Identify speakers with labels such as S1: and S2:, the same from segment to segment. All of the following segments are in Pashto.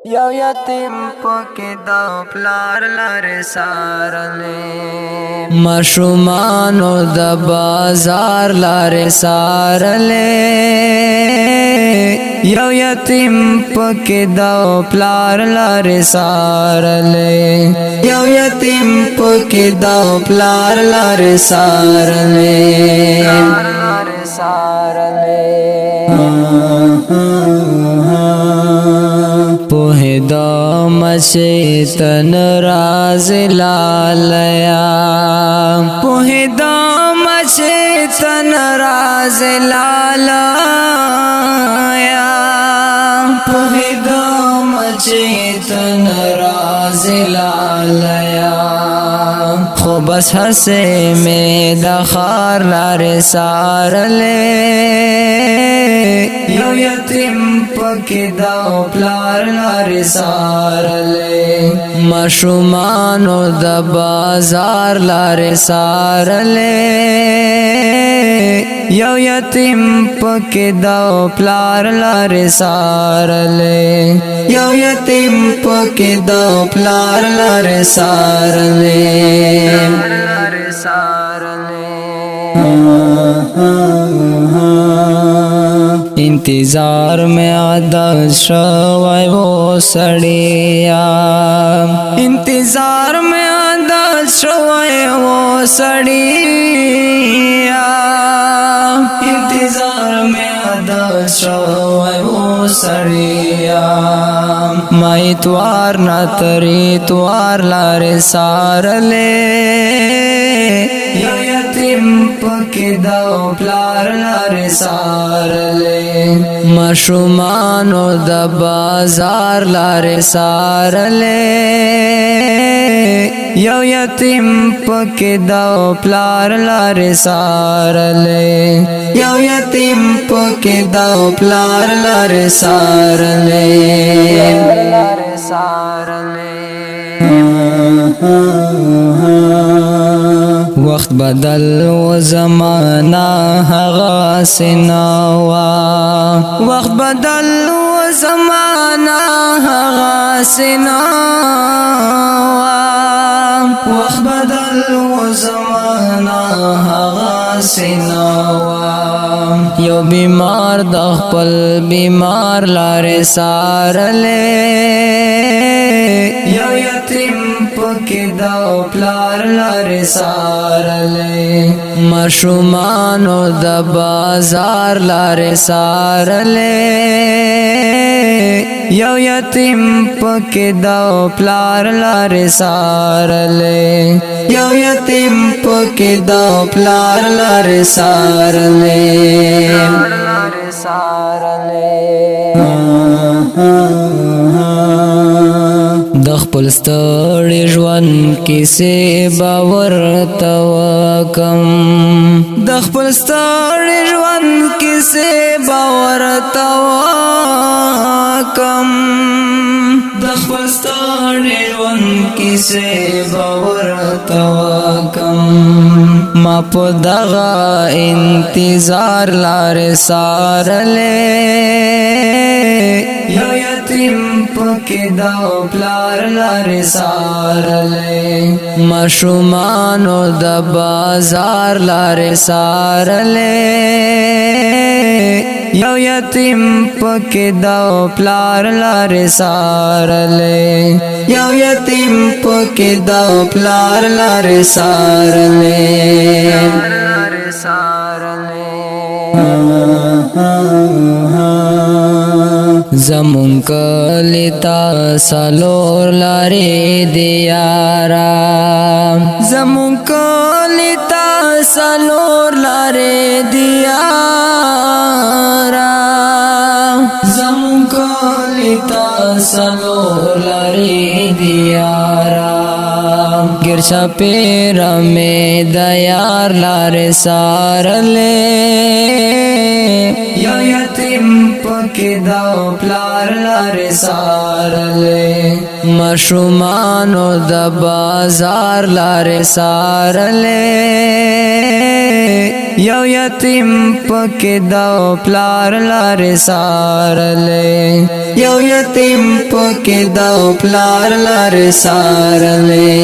S1: یو یتیم پکې د پلار لارې سارلې ماشومانو د بازار لارې سارلې یو یتیم پکې د پلار لارې سارلې یو یتیم پکې د پلار لارې سارلې پوهیدم چې تن راز لالیا پوهیدم چې تن راز لالیا پوهیدم چې تن راز لالیا خو بس هسه مې د خار لارې سارلې یو یتیم پکې د پلار لارې سارلې ماشومانو د بازار لارې سارلې یو یتیم پکې د پلار لارې سارلې یو یتیم پکې د پلار لارې سارلې انتظار میں عادت شوائے وہ سڑیا انتظار میں عادت شوائے وہ سڑیا انتظار میں عادت شوائے وہ سڑیا میں اتوار نہ تری اتوار لارے سارلے یو یتیم پکې د پلار لارې سارلې ماشومانو د بازار لارې سارلې یو یتیم پکې د پلار لارې سارلې یو یتیم پکې د پلار لارې سارلې وقت بدل و زمانہ هغه سنوا وقت بدل و زمانہ هغه سنوا وقت بدل و زمانہ هغه سنوا یو بیمار د خپل بیمار لارې سارلې یو یتیم پکې د پلار لارې سارلې ماشومانو د بازار لارې سارلې یو یتیم پکې د پلار لارې سارلې یو یتیم پکې د پلار لارې سارلې د خپل ستړي ژوند کیسې باور توکم د خپل ستړي ژوند کیسې باور توکم د خپل ستړي ژوند کیسې باور توکم ما په دغه انتظار لارې سارلې یو یتیم پکې د پلار لارې سارلې ماشومانو د بازار لارې سارلې یو یتیم پکې د پلار لارې سارلې یو یتیم پکې د پلار لارې سارلې زمون کلی تا سالور لارې دیارا زمون کلی تا سالور لارې دیارا زمون کلی تا سالور لارې دیارا ګرچا پیر مې د یار لارې سارلې یو یتیم پکې د پلار لارې سارلې ماشومانو د بازار لارې سارلې یو یتیم پکې د پلار لارې سارلې یو یتیم پکې د پلار لارې سارلې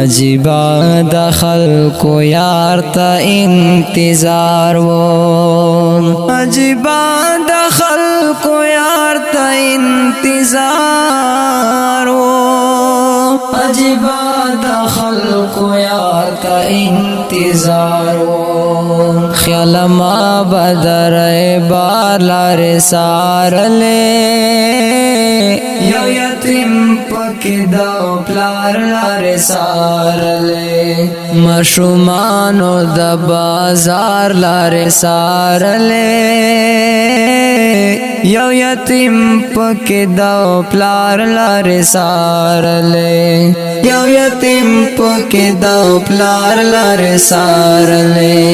S1: عجیبا د خلکو یار ته انتظار وو عجیبا د خلکو یار ته انتظار وو عجیبا د خلکو یار ته انتظار وو خیال ما بدر بار لارې سارلې یو یتیم پکې د پلار لارې سارلې ماشومانو د بازار لارې سارلې یو یتیم پکې د پلار لارې سارلې یو یتیم پکې د پلار لارې سارلې